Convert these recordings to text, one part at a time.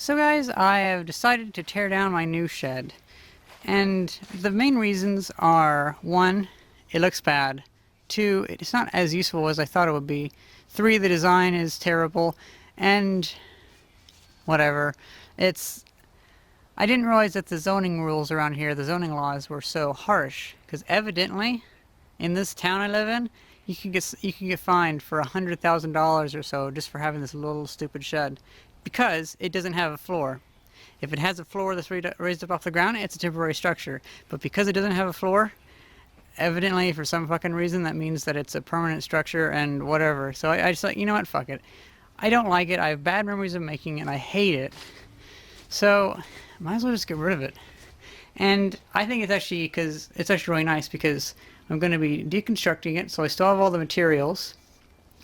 So guys, I have decided to tear down my new shed. And the main reasons are, 1, it looks bad. 2, it's not as useful as I thought it would be. 3, the design is terrible. And whatever. I didn't realize that the zoning rules around here, the zoning laws, were so harsh. Because evidently, in this town I live in, you can get fined for $100,000 or so just for having this little stupid shed. Because it doesn't have a floor. If it has a floor that's raised up off the ground, it's a temporary structure. But because it doesn't have a floor, evidently for some fucking reason, that means that it's a permanent structure and whatever. So I just like, you know what, fuck it. I don't like it. I have bad memories of making it. I hate it. So might as well just get rid of it. And I think it's actually really nice because I'm going to be deconstructing it. So I still have all the materials.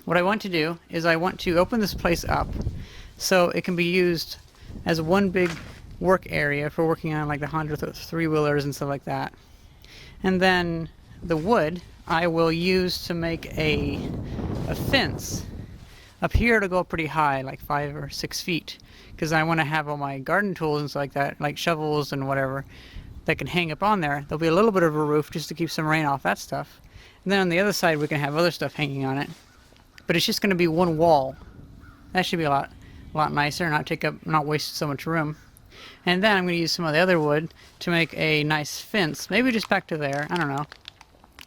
What I want to do is I want to open this place up so it can be used as one big work area for working on like the Honda three-wheelers and stuff like that. And then the wood I will use to make a fence up here to go pretty high, like 5 or 6 feet, because I want to have all my garden tools and stuff like that, like shovels and whatever, that can hang up on there. There'll be a little bit of a roof just to keep some rain off that stuff. And then on the other side we can have other stuff hanging on it. But it's just going to be one wall. That should be a lot nicer, not waste so much room. And then I'm going to use some of the other wood to make a nice fence, maybe just back to there, I don't know.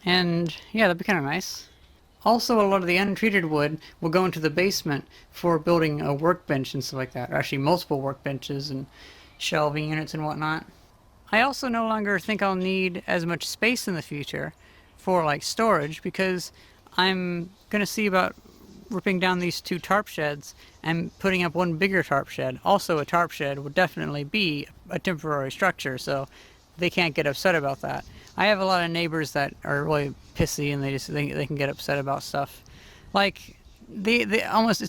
And yeah, that'd be kind of nice. Also, a lot of the untreated wood will go into the basement for building a workbench and stuff like that, or actually multiple workbenches and shelving units and whatnot. I also no longer think I'll need as much space in the future for like storage, because I'm going to see about ripping down these 2 tarp sheds and putting up one bigger tarp shed. Also, a tarp shed would definitely be a temporary structure, so they can't get upset about that. I have a lot of neighbors that are really pissy and they just think they can get upset about stuff. Like, it's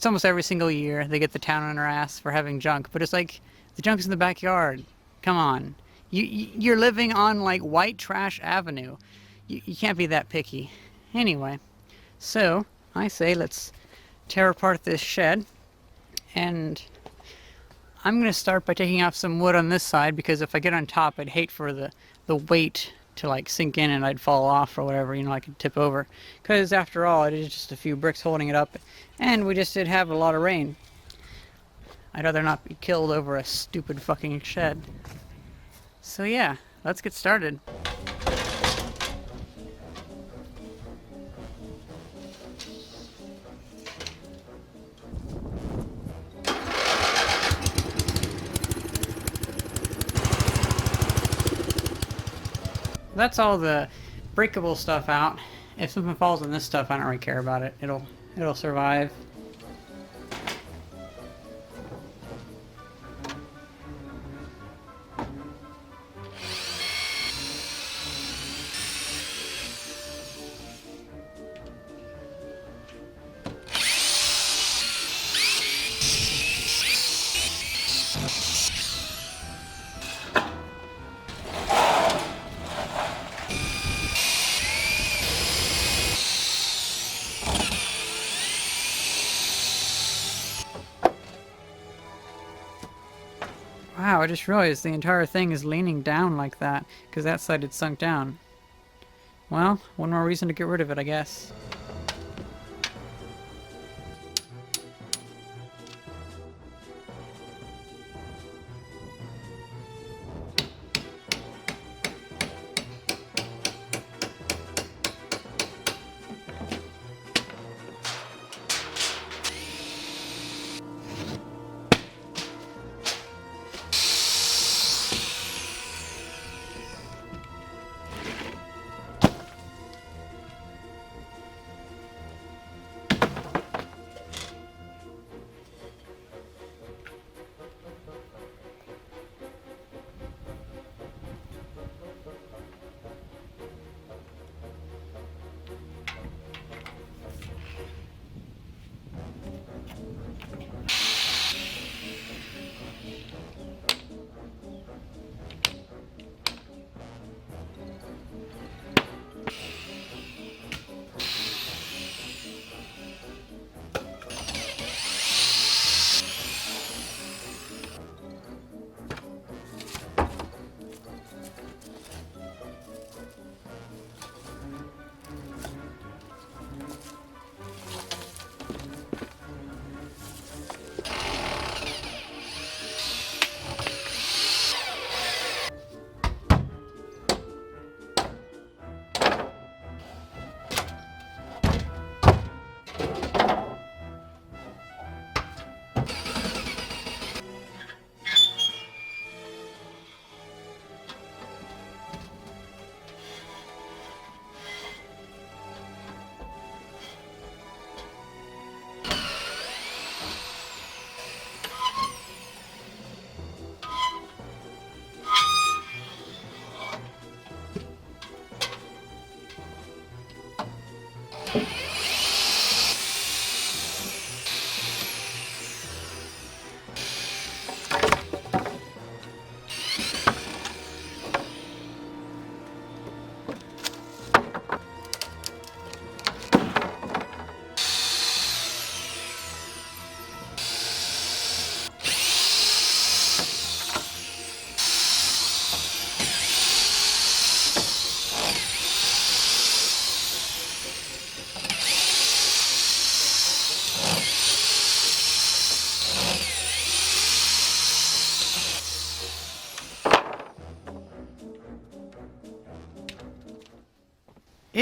almost every single year they get the town on their ass for having junk, but it's like, the junk's in the backyard. Come on. You're living on like White Trash Avenue. You can't be that picky. Anyway, so I say let's tear apart this shed, and I'm going to start by taking off some wood on this side, because if I get on top, I'd hate for the weight to like sink in and I'd fall off or whatever, I could tip over, because after all it is just a few bricks holding it up, and we just did have a lot of rain. I'd rather not be killed over a stupid fucking shed. So yeah, let's get started. That's all the breakable stuff out. If something falls on this stuff, I don't really care about it. It'll survive. Wow, I just realized the entire thing is leaning down like that, because that side had sunk down. Well, one more reason to get rid of it, I guess.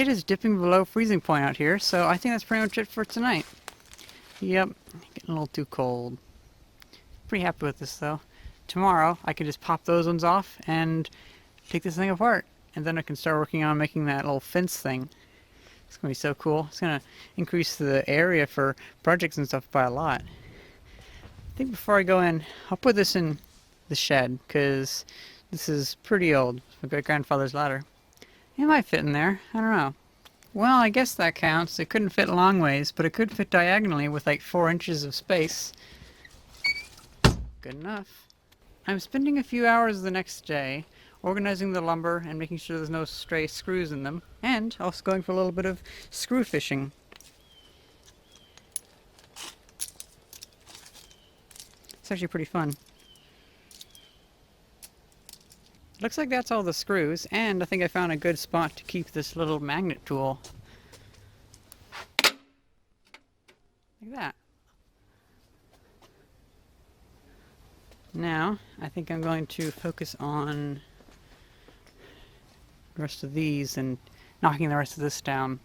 it is dipping below freezing point out here, so I think that's pretty much it for tonight. Yep, getting a little too cold. Pretty happy with this though. Tomorrow I can just pop those ones off and take this thing apart, and then I can start working on making that little fence thing. It's gonna be so cool. It's gonna increase the area for projects and stuff by a lot. I think before I go in, I'll put this in the shed, because this is pretty old. My great-grandfather's ladder. It might fit in there. I don't know. Well, I guess that counts. It couldn't fit long ways, but it could fit diagonally with like 4 inches of space. Good enough. I'm spending a few hours the next day organizing the lumber and making sure there's no stray screws in them, and also going for a little bit of screw fishing. It's actually pretty fun. Looks like that's all the screws, and I think I found a good spot to keep this little magnet tool. Like that. Now, I think I'm going to focus on the rest of these and knocking the rest of this down.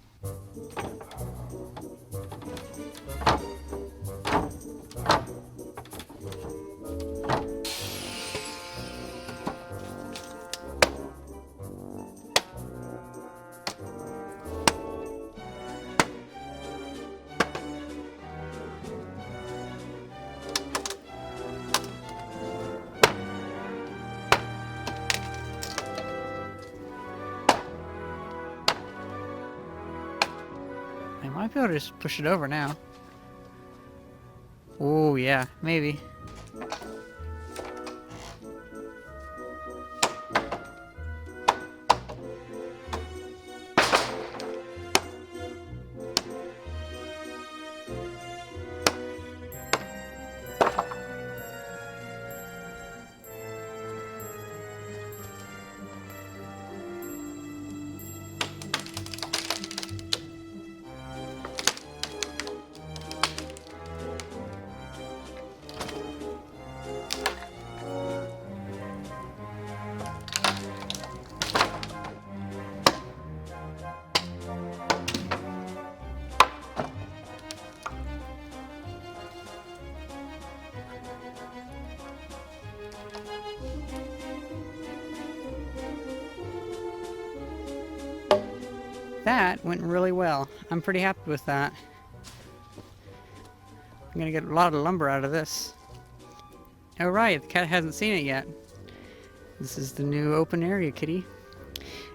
I might be able to just push it over now. Oh yeah, maybe. That went really well. I'm pretty happy with that. I'm gonna get a lot of lumber out of this. Oh right, the cat hasn't seen it yet. This is the new open area kitty.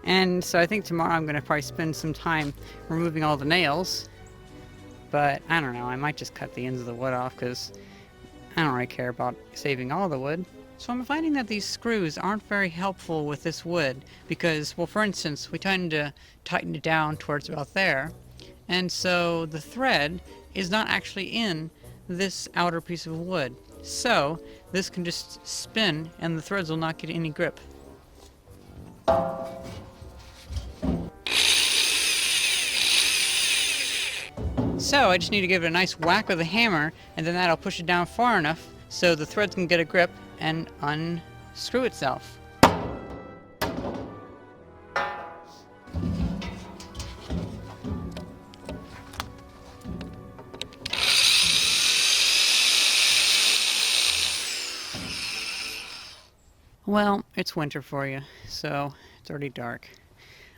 And so I think tomorrow I'm gonna probably spend some time removing all the nails. But I don't know, I might just cut the ends of the wood off because I don't really care about saving all the wood. So I'm finding that these screws aren't very helpful with this wood because, well, for instance, we tend to tighten it down towards about there, and so the thread is not actually in this outer piece of wood. So this can just spin and the threads will not get any grip. So I just need to give it a nice whack with a hammer, and then that'll push it down far enough so the threads can get a grip and unscrew itself. Well, it's winter for you, so it's already dark.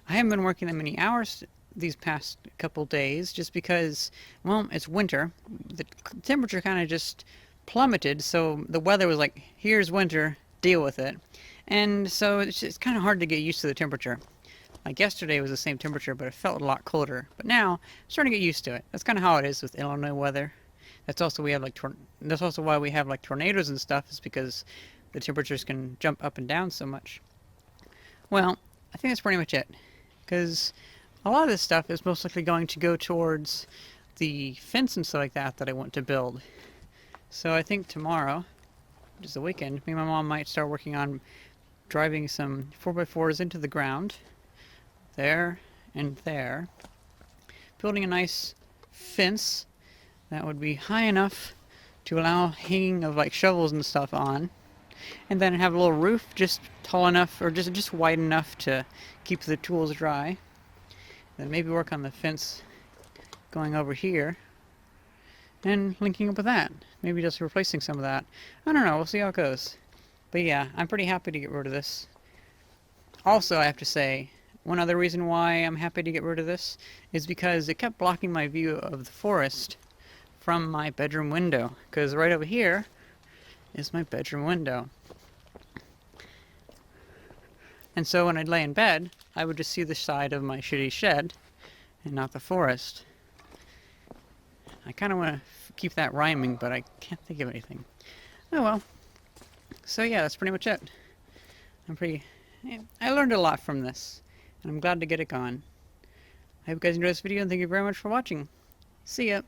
I haven't been working that many hours these past couple days just because, well, it's winter. The temperature kind of just plummeted, so the weather was like, here's winter, deal with it. And so it's kind of hard to get used to the temperature. Like yesterday was the same temperature, but it felt a lot colder. But now I'm starting to get used to it. That's kind of how it is with Illinois weather. That's also that's also why we have like tornadoes and stuff, is because the temperatures can jump up and down so much. Well, I think that's pretty much it, because a lot of this stuff is most likely going to go towards the fence and stuff like that I want to build. So I think tomorrow, which is the weekend, me and my mom might start working on driving some 4x4s into the ground, there and there, building a nice fence that would be high enough to allow hanging of like shovels and stuff on, and then have a little roof just tall enough, or just wide enough to keep the tools dry. Then maybe work on the fence going over here and linking up with that. Maybe just replacing some of that. I don't know, we'll see how it goes. But yeah, I'm pretty happy to get rid of this. Also, I have to say, one other reason why I'm happy to get rid of this is because it kept blocking my view of the forest from my bedroom window. Because right over here is my bedroom window. And so when I'd lay in bed, I would just see the side of my shitty shed and not the forest. I kind of want to keep that rhyming, but I can't think of anything. Oh well. So yeah, that's pretty much it. I learned a lot from this, and I'm glad to get it gone. I hope you guys enjoyed this video, and thank you very much for watching. See ya!